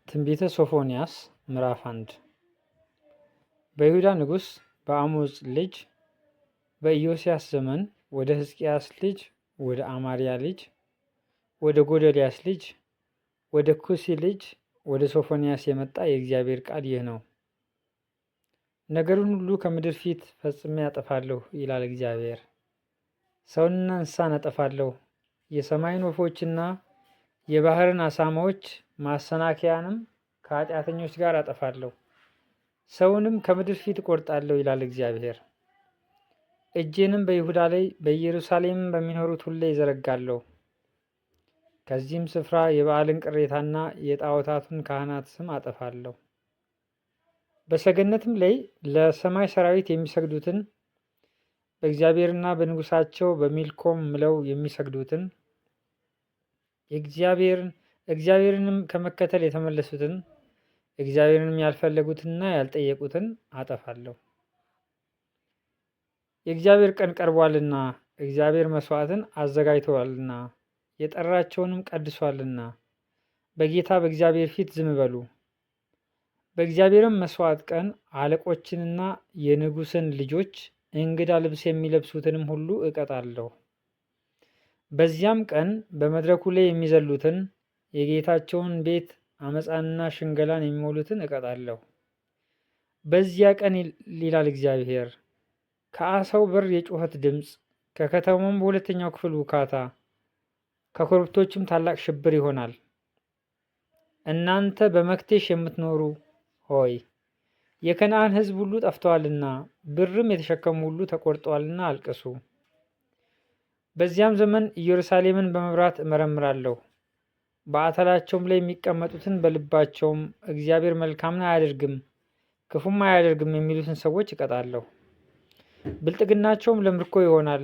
ትንቢተ ሶፎንያስ ምዕራፍ 1 በይሁዳ ንጉሥ በአሞጽ ልጅ በኢዮስያስ ዘመን ወደ ሕዝቅያስ ልጅ ወደ አማርያ ልጅ ወደ ጎዶልያስ ልጅ ወደ ኩሲ ልጅ ወደ ሶፎንያስ የመጣ የእግዚአብሔር ቃል ይህ ነው። ነገሩን ሁሉ ከምድር ፊት ፈጽሜ አጠፋለሁ ይላል እግዚአብሔር። ሰውንና እንስሳን አጠፋለሁ፣ የሰማይን ወፎችና የባህርን አሳማዎች ማሰናከያንም ከኃጢአተኞች ጋር አጠፋለሁ፣ ሰውንም ከምድር ፊት እቆርጣለሁ ይላል እግዚአብሔር። እጄንም በይሁዳ ላይ በኢየሩሳሌምም በሚኖሩት ሁሉ ይዘረጋለሁ። ከዚህም ስፍራ የበዓልን ቅሬታና የጣዖታቱን ካህናት ስም አጠፋለሁ። በሰገነትም ላይ ለሰማይ ሰራዊት የሚሰግዱትን በእግዚአብሔርና በንጉሳቸው በሚልኮም ምለው የሚሰግዱትን እግዚአብሔርንም ከመከተል የተመለሱትን እግዚአብሔርንም ያልፈለጉትንና ያልጠየቁትን አጠፋለሁ። የእግዚአብሔር ቀን ቀርቧልና እግዚአብሔር መስዋዕትን አዘጋጅተዋልና የጠራቸውንም ቀድሷልና በጌታ በእግዚአብሔር ፊት ዝም በሉ። በእግዚአብሔርም መስዋዕት ቀን አለቆችንና የንጉሥን ልጆች እንግዳ ልብስ የሚለብሱትንም ሁሉ እቀጣለሁ። በዚያም ቀን በመድረኩ ላይ የሚዘሉትን የጌታቸውን ቤት አመፃንና ሽንገላን የሚሞሉትን እቀጣለሁ። በዚያ ቀን ይላል እግዚአብሔር፣ ከአሳው በር የጩኸት ድምፅ፣ ከከተማውም በሁለተኛው ክፍል ውካታ፣ ከኮረብቶችም ታላቅ ሽብር ይሆናል። እናንተ በመክቴሽ የምትኖሩ ሆይ የከነዓን ሕዝብ ሁሉ ጠፍተዋልና ብርም የተሸከሙ ሁሉ ተቆርጠዋልና አልቅሱ። በዚያም ዘመን ኢየሩሳሌምን በመብራት እመረምራለሁ፣ በአተላቸውም ላይ የሚቀመጡትን በልባቸውም እግዚአብሔር መልካምን አያደርግም ክፉም አያደርግም የሚሉትን ሰዎች እቀጣለሁ። ብልጥግናቸውም ለምርኮ ይሆናል፣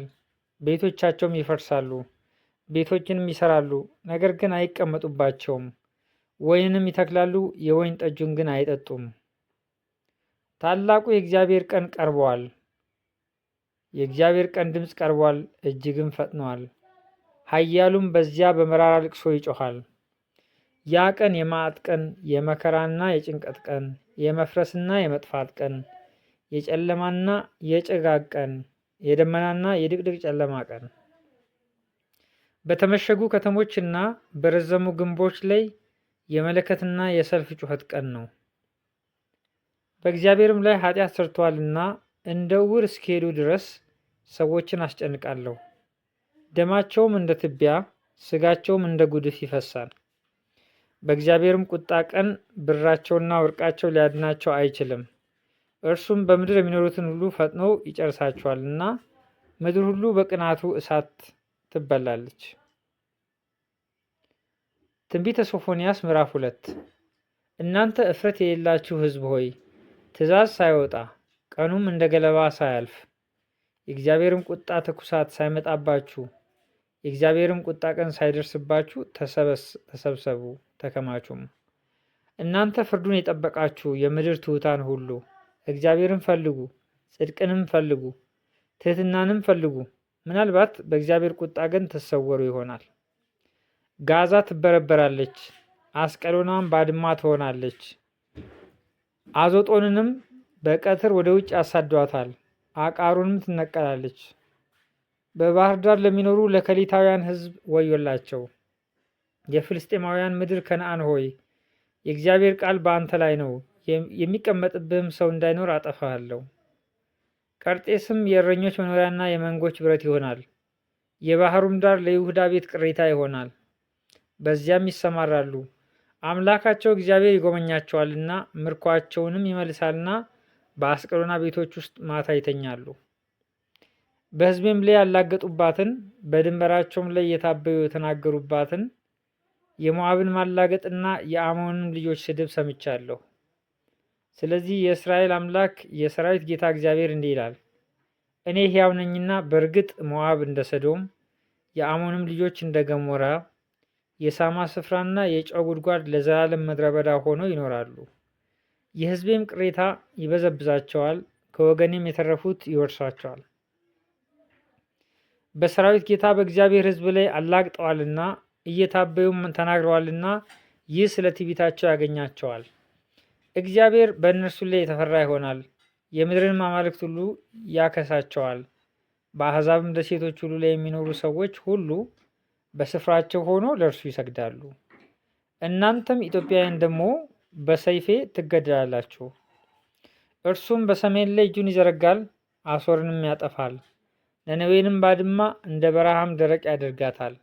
ቤቶቻቸውም ይፈርሳሉ፣ ቤቶችንም ይሰራሉ፣ ነገር ግን አይቀመጡባቸውም። ወይንንም ይተክላሉ፣ የወይን ጠጁን ግን አይጠጡም። ታላቁ የእግዚአብሔር ቀን ቀርቧል። የእግዚአብሔር ቀን ድምፅ ቀርቧል፣ እጅግም ፈጥኗል። ኃያሉም በዚያ በመራራ ልቅሶ ይጮኻል። ያ ቀን የመዓት ቀን፣ የመከራና የጭንቀት ቀን፣ የመፍረስና የመጥፋት ቀን፣ የጨለማና የጭጋግ ቀን፣ የደመናና የድቅድቅ ጨለማ ቀን፣ በተመሸጉ ከተሞችና በረዘሙ ግንቦች ላይ የመለከትና የሰልፍ ጩኸት ቀን ነው። በእግዚአብሔርም ላይ ኃጢአት ሰርተዋልና እንደ ዕውር እስኪሄዱ ድረስ ሰዎችን አስጨንቃለሁ። ደማቸውም እንደ ትቢያ ስጋቸውም እንደ ጉድፍ ይፈሳል። በእግዚአብሔርም ቁጣ ቀን ብራቸውና ወርቃቸው ሊያድናቸው አይችልም። እርሱም በምድር የሚኖሩትን ሁሉ ፈጥኖ ይጨርሳቸዋልና ምድር ሁሉ በቅናቱ እሳት ትበላለች። ትንቢተ ሶፎንያስ ምዕራፍ 2 እናንተ እፍረት የሌላችሁ ሕዝብ ሆይ ትእዛዝ ሳይወጣ ቀኑም እንደ ገለባ ሳያልፍ የእግዚአብሔርም ቁጣ ትኩሳት ሳይመጣባችሁ የእግዚአብሔርም ቁጣ ቀን ሳይደርስባችሁ ተሰብሰቡ ተከማቹም። እናንተ ፍርዱን የጠበቃችሁ የምድር ትሑታን ሁሉ እግዚአብሔርን ፈልጉ፣ ጽድቅንም ፈልጉ፣ ትሕትናንም ፈልጉ። ምናልባት በእግዚአብሔር ቁጣ ቀን ትሰወሩ ይሆናል። ጋዛ ትበረበራለች፣ አስቀሎናም ባድማ ትሆናለች። አዞጦንንም በቀትር ወደ ውጭ ያሳዷታል፣ አቃሩንም ትነቀላለች። በባህር ዳር ለሚኖሩ ለከሊታውያን ሕዝብ ወዮላቸው። የፍልስጤማውያን ምድር ከነዓን ሆይ የእግዚአብሔር ቃል በአንተ ላይ ነው፣ የሚቀመጥብህም ሰው እንዳይኖር አጠፋሃለሁ። ቀርጤስም የእረኞች መኖሪያና የመንጎች በረት ይሆናል። የባህሩም ዳር ለይሁዳ ቤት ቅሬታ ይሆናል፣ በዚያም ይሰማራሉ። አምላካቸው እግዚአብሔር ይጎበኛቸዋልና ምርኳቸውንም ይመልሳልና በአስቀሎና ቤቶች ውስጥ ማታ ይተኛሉ። በሕዝቤም ላይ ያላገጡባትን በድንበራቸውም ላይ የታበዩ የተናገሩባትን የሞዓብን ማላገጥና የአሞንን ልጆች ስድብ ሰምቻለሁ። ስለዚህ የእስራኤል አምላክ የሰራዊት ጌታ እግዚአብሔር እንዲህ ይላል፣ እኔ ሕያው ነኝና በእርግጥ ሞዓብ እንደ ሰዶም፣ የአሞንም ልጆች እንደ ገሞራ የሳማ ስፍራና የጨው ጉድጓድ ለዘላለም ምድረ በዳ ሆነው ይኖራሉ። የሕዝቤም ቅሬታ ይበዘብዛቸዋል፣ ከወገኔም የተረፉት ይወርሷቸዋል። በሰራዊት ጌታ በእግዚአብሔር ሕዝብ ላይ አላግጠዋልና እየታበዩም ተናግረዋልና ይህ ስለ ትዕቢታቸው ያገኛቸዋል። እግዚአብሔር በእነርሱ ላይ የተፈራ ይሆናል፣ የምድርን አማልክት ሁሉ ያከሳቸዋል። በአሕዛብም ደሴቶች ሁሉ ላይ የሚኖሩ ሰዎች ሁሉ በስፍራቸው ሆኖ ለእርሱ ይሰግዳሉ። እናንተም ኢትዮጵያውያን ደግሞ በሰይፌ ትገደላላችሁ። እርሱም በሰሜን ላይ እጁን ይዘረጋል፣ አሦርንም ያጠፋል። ነነዌንም ባድማ እንደ በረሃም ደረቅ ያደርጋታል።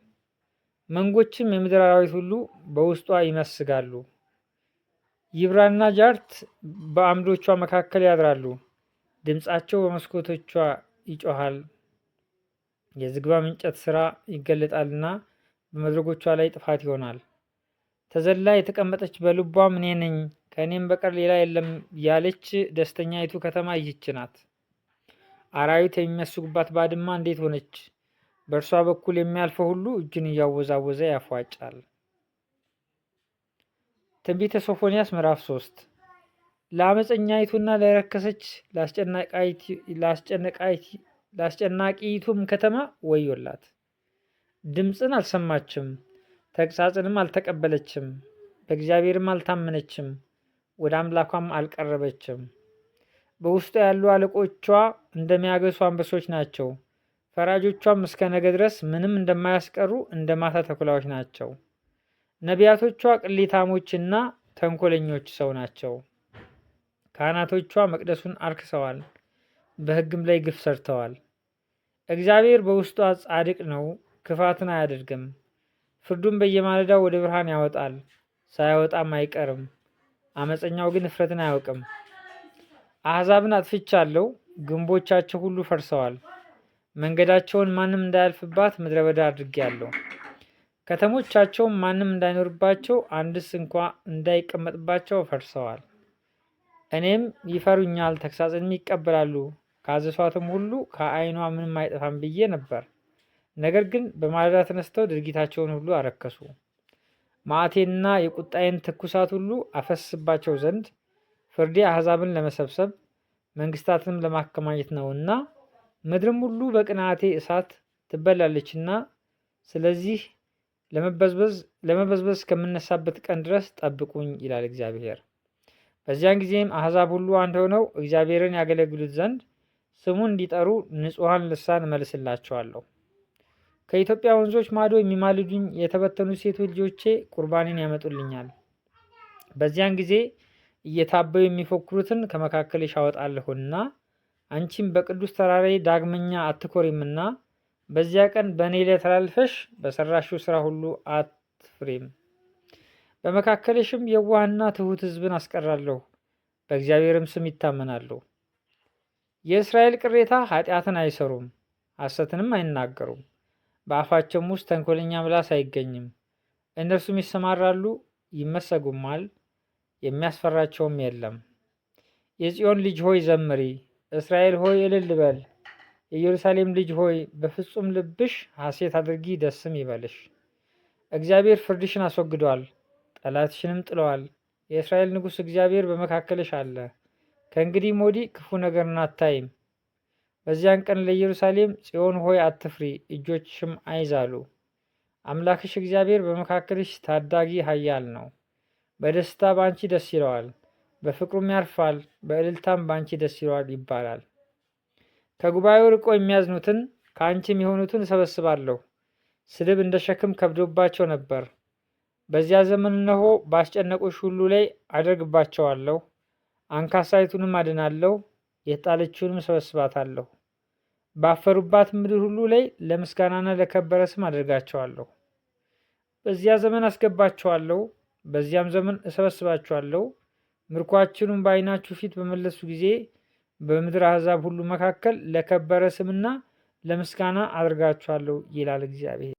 መንጎችም የምድር አራዊት ሁሉ በውስጧ ይመስጋሉ። ይብራና ጃርት በአምዶቿ መካከል ያድራሉ። ድምፃቸው በመስኮቶቿ ይጮሃል። የዝግባም እንጨት ሥራ ይገለጣልና በመድረኮቿ ላይ ጥፋት ይሆናል። ተዘላ የተቀመጠች በልቧም እኔ ነኝ ከእኔም በቀር ሌላ የለም ያለች ደስተኛይቱ ከተማ ይህች ናት። አራዊት የሚመስጉባት ባድማ እንዴት ሆነች! በእርሷ በኩል የሚያልፈው ሁሉ እጁን እያወዛወዘ ያፏጫል። ትንቢተ ሶፎንያስ ምዕራፍ 3 ለአመፀኛይቱና ለረከሰች ለአስጨናቂይቱም ከተማ ወዮላት! ድምፅን አልሰማችም፣ ተግሳጽንም አልተቀበለችም፣ በእግዚአብሔርም አልታመነችም፣ ወደ አምላኳም አልቀረበችም። በውስጡ ያሉ አለቆቿ እንደሚያገሱ አንበሶች ናቸው። ፈራጆቿም እስከ ነገ ድረስ ምንም እንደማያስቀሩ እንደ ማታ ተኩላዎች ናቸው። ነቢያቶቿ ቅሌታሞችና ተንኮለኞች ሰው ናቸው። ካህናቶቿ መቅደሱን አርክሰዋል፣ በሕግም ላይ ግፍ ሰርተዋል። እግዚአብሔር በውስጧ ጻድቅ ነው፣ ክፋትን አያደርግም። ፍርዱን በየማለዳው ወደ ብርሃን ያወጣል፣ ሳያወጣም አይቀርም። አመፀኛው ግን እፍረትን አያውቅም። አሕዛብን አጥፍቻለሁ፣ ግንቦቻቸው ሁሉ ፈርሰዋል። መንገዳቸውን ማንም እንዳያልፍባት ምድረ በዳ አድርጌያለሁ። ከተሞቻቸውም ማንም እንዳይኖርባቸው አንድስ እንኳ እንዳይቀመጥባቸው ፈርሰዋል። እኔም ይፈሩኛል፣ ተግሳጽንም ይቀበላሉ፣ ካዘሷትም ሁሉ ከዓይኗ ምንም አይጠፋም ብዬ ነበር። ነገር ግን በማለዳ ተነስተው ድርጊታቸውን ሁሉ አረከሱ። መዓቴንና የቁጣዬን ትኩሳት ሁሉ አፈስባቸው ዘንድ ፍርዴ አሕዛብን ለመሰብሰብ መንግስታትንም ለማከማኘት ነውና ምድርም ሁሉ በቅንዓቴ እሳት ትበላለችና ስለዚህ ለመበዝበዝ እስከምነሳበት ቀን ድረስ ጠብቁኝ ይላል እግዚአብሔር። በዚያን ጊዜም አሕዛብ ሁሉ አንድ ሆነው እግዚአብሔርን ያገለግሉት ዘንድ ስሙን እንዲጠሩ ንጹሐን ልሳን እመልስላቸዋለሁ። ከኢትዮጵያ ወንዞች ማዶ የሚማልዱኝ የተበተኑ ሴቶች ልጆቼ ቁርባኔን ያመጡልኛል። በዚያን ጊዜ እየታበዩ የሚፎክሩትን ከመካከልሽ አወጣለሁና አንቺም በቅዱስ ተራራዬ ዳግመኛ አትኮሪምና በዚያ ቀን በእኔ ላይ ተላልፈሽ በሰራሽው ስራ ሁሉ አትፍሬም። በመካከልሽም የዋህና ትሑት ሕዝብን አስቀራለሁ፣ በእግዚአብሔርም ስም ይታመናሉ። የእስራኤል ቅሬታ ኃጢአትን አይሰሩም፣ ሐሰትንም አይናገሩም። በአፋቸውም ውስጥ ተንኮለኛ ምላስ አይገኝም። እነርሱም ይሰማራሉ፣ ይመሰጉማል፣ የሚያስፈራቸውም የለም። የጽዮን ልጅ ሆይ ዘምሪ፣ እስራኤል ሆይ እልል በል። የኢየሩሳሌም ልጅ ሆይ በፍጹም ልብሽ ሐሴት አድርጊ፣ ደስም ይበልሽ። እግዚአብሔር ፍርድሽን አስወግዷል፣ ጠላትሽንም ጥለዋል። የእስራኤል ንጉሥ እግዚአብሔር በመካከልሽ አለ። ከእንግዲህም ወዲህ ክፉ ነገርን አታይም። በዚያን ቀን ለኢየሩሳሌም ጽዮን ሆይ አትፍሪ፣ እጆችሽም አይዛሉ። አምላክሽ እግዚአብሔር በመካከልሽ ታዳጊ ኃያል ነው። በደስታ በአንቺ ደስ ይለዋል፣ በፍቅሩም ያርፋል፣ በእልልታም በአንቺ ደስ ይለዋል ይባላል። ከጉባኤው ርቆ የሚያዝኑትን ከአንቺም የሆኑትን እሰበስባለሁ። ስድብ እንደ ሸክም ከብዶባቸው ነበር። በዚያ ዘመን እነሆ ባስጨነቁሽ ሁሉ ላይ አደርግባቸዋለሁ። አንካሳይቱንም አድናለሁ፣ የተጣለችውንም እሰበስባታለሁ። ባፈሩባት ምድር ሁሉ ላይ ለምስጋናና ለከበረ ስም አደርጋቸዋለሁ። በዚያ ዘመን አስገባቸዋለሁ፣ በዚያም ዘመን እሰበስባቸዋለሁ። ምርኳችሁንም በዓይናችሁ ፊት በመለሱ ጊዜ በምድር አሕዛብ ሁሉ መካከል ለከበረ ስምና ለምስጋና አደርጋቸዋለሁ ይላል እግዚአብሔር።